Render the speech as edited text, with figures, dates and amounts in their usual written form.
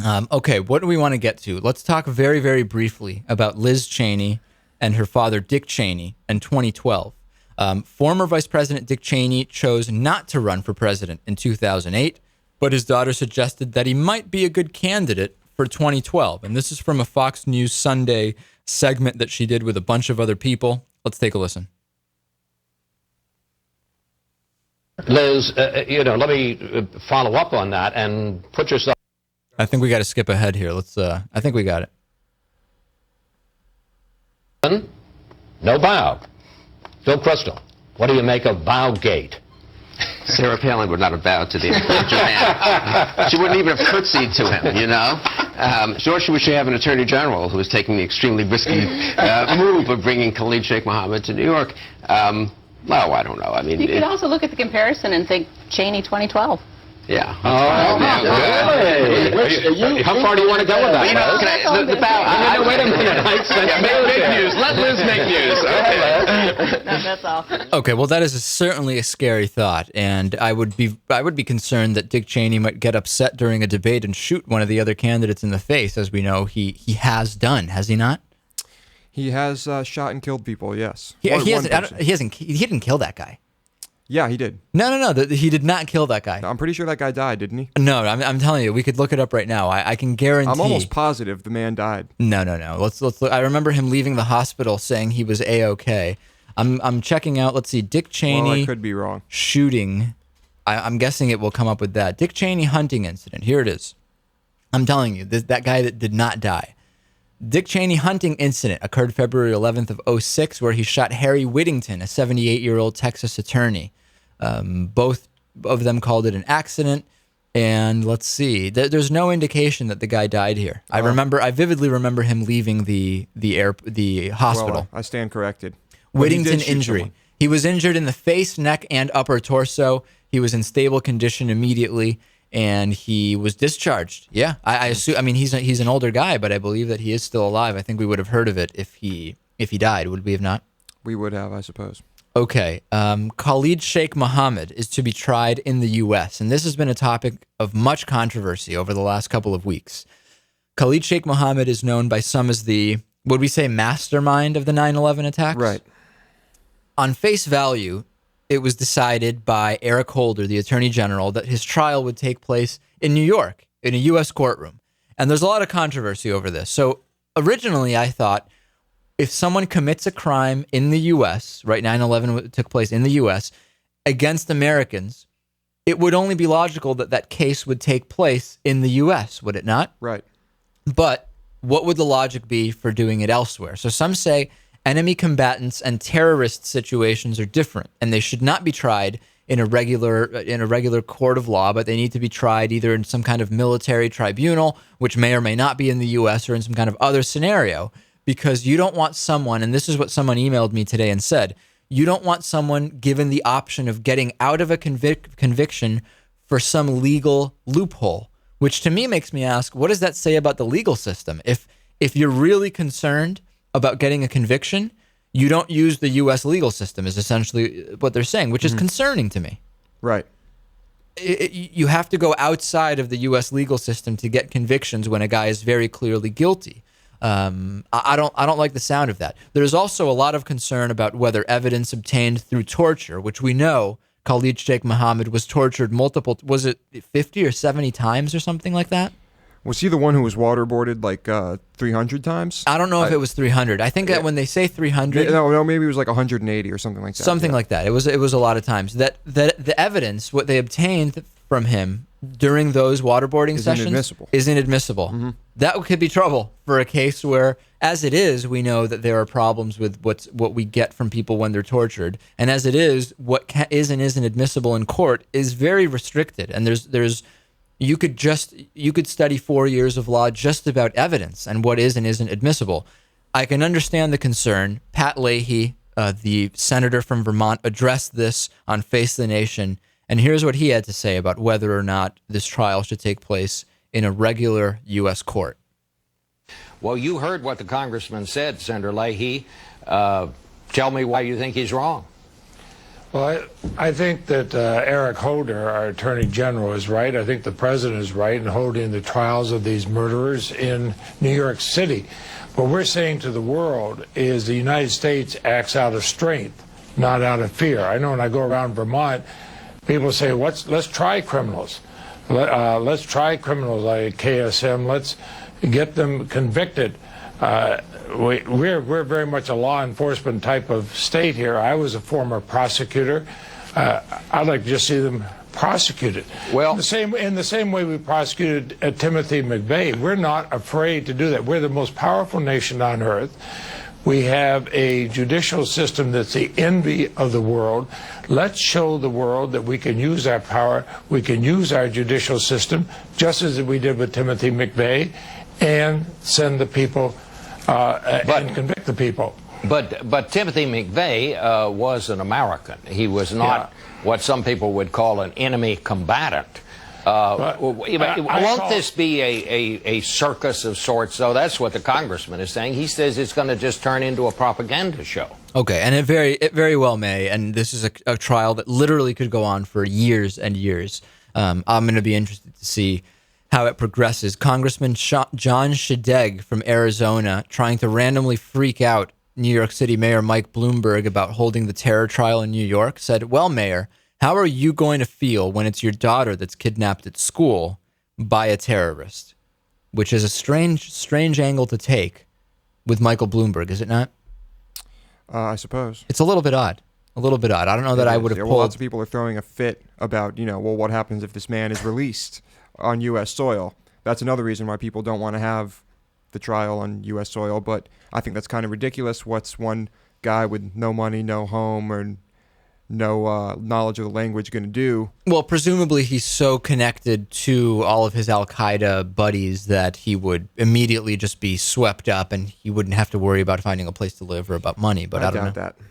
Okay, what do we want to get to? Let's talk very, very briefly about Liz Cheney and her father, Dick Cheney, in 2012. Former Vice President Dick Cheney chose not to run for president in 2008, but his daughter suggested that he might be a good candidate for 2012. And this is from a Fox News Sunday segment that she did with a bunch of other people. Let's take a listen. Liz, let me follow up on that and put yourself. I think we got to skip ahead here. I think we got it. No bow. Bill Kristol, what do you make of Bowgate? Sarah Palin would not have bowed to the man. She wouldn't even have curtsied to him, you know? Nor should we have an attorney general who is taking the extremely risky move of bringing Khalid Sheikh Mohammed to New York. Well, I don't know. I mean, you could also look at the comparison and think Cheney 2012 Yeah. Really? How far do you want to go with that? Wait a minute. Make news. Let Liz make news. Okay. That's all. Okay, well, that is certainly a scary thought, and I would be concerned that Dick Cheney might get upset during a debate and shoot one of the other candidates in the face, as we know he has done, has he not? He has shot and killed people. Yes. He didn't kill that guy. Yeah, he did. No. He did not kill that guy. I'm pretty sure that guy died, didn't he? No, I'm telling you, we could look it up right now. I can guarantee. I'm almost positive the man died. No. Let's look. I remember him leaving the hospital saying he was A-OK. I'm checking out. Let's see, Dick Cheney. Well, I could be wrong. Shooting. I'm guessing it will come up with that. Dick Cheney hunting incident. Here it is. I'm telling you, that guy that did not die. Dick Cheney hunting incident occurred February 11th of 2006, where he shot Harry Whittington, a 78-year-old Texas attorney. Both of them called it an accident, and let's see. There's no indication that the guy died here. I vividly remember him leaving the hospital. Well, I stand corrected. Whittington injury. He was injured in the face, neck, and upper torso. He was in stable condition immediately, and he was discharged. Yeah, I assume. I mean, he's an older guy, but I believe that he is still alive. I think we would have heard of it if he died. Would we have not? We would have, I suppose. Okay. Khalid Sheikh Mohammed is to be tried in the U.S., and this has been a topic of much controversy over the last couple of weeks. Khalid Sheikh Mohammed is known by some as the, would we say, mastermind of the 9/11 attacks? Right. On face value, it was decided by Eric Holder, the Attorney General, that his trial would take place in New York, in a U.S. courtroom. And there's a lot of controversy over this. So originally I thought if someone commits a crime in the U.S., right, 9/11 took place in the U.S., against Americans, it would only be logical that that case would take place in the U.S., would it not? Right. But what would the logic be for doing it elsewhere? So some say enemy combatants and terrorist situations are different, and they should not be tried in a regular court of law, but they need to be tried either in some kind of military tribunal, which may or may not be in the U.S., or in some kind of other scenario, because you don't want someone, and this is what someone emailed me today and said, you don't want someone given the option of getting out of a conviction for some legal loophole, which to me makes me ask, what does that say about the legal system? If you're really concerned about getting a conviction, you don't use the U.S. legal system is essentially what they're saying, which is concerning to me. Right. You have to go outside of the U.S. legal system to get convictions when a guy is very clearly guilty. I don't like the sound of that. There's also a lot of concern about whether evidence obtained through torture, which we know Khalid Sheikh Mohammed was tortured was it 50 or 70 times or something like that? Was he the one who was waterboarded like 300 times? I don't know if it was 300. I think that when they say 300... No, maybe it was like 180 or something like that. Something like that. It was a lot of times. That the evidence, what they obtained from him during those waterboarding sessions is inadmissible. Mm-hmm. That could be trouble for a case where, as it is, we know that there are problems with what we get from people when they're tortured. And as it is, what is and isn't admissible in court is very restricted. And there's you could study 4 years of law just about evidence and what is and isn't admissible. I can understand the concern. Pat Leahy, the senator from Vermont, addressed this on Face the Nation, and here's what he had to say about whether or not this trial should take place in a regular U.S. court. Well, you heard what the congressman said, Senator Leahy. Tell me why you think he's wrong. Well, I think that Eric Holder, our Attorney General, is right. I think the President is right in holding the trials of these murderers in New York City. What we're saying to the world is the United States acts out of strength, not out of fear. I know when I go around Vermont, people say, let's try criminals. Let's try criminals like KSM. Let's get them convicted. We're very much a law enforcement type of state here. I was a former prosecutor. I'd like to just see them prosecuted. Well, in the same way we prosecuted Timothy McVeigh. We're not afraid to do that. We're the most powerful nation on earth. We have a judicial system that's the envy of the world. Let's show the world that we can use our power, we can use our judicial system, just as we did with Timothy McVeigh, and send the people and convict the people. But Timothy McVeigh was an American. He was not what some people would call an enemy combatant. Won't this be a circus of sorts, though? That's what the congressman is saying. He says it's going to just turn into a propaganda show. Okay, and it very well may, and this is a trial that literally could go on for years and years. I'm going to be interested to see how it progresses. Congressman John Shadegg from Arizona, trying to randomly freak out New York City Mayor Mike Bloomberg about holding the terror trial in New York, said, "Well, Mayor, how are you going to feel when it's your daughter that's kidnapped at school by a terrorist?" Which is a strange angle to take with Michael Bloomberg, is it not? I suppose. It's a little bit odd. I don't know that I would have pulled. Well, lots of people are throwing a fit about, well, what happens if this man is released on U.S. soil? That's another reason why people don't want to have the trial on U.S. soil, but I think that's kind of ridiculous. What's one guy with no money, no home, or no knowledge of the language going to do? Well, presumably he's so connected to all of his Al-Qaeda buddies that he would immediately just be swept up and he wouldn't have to worry about finding a place to live or about money. But I don't know. Doubt that.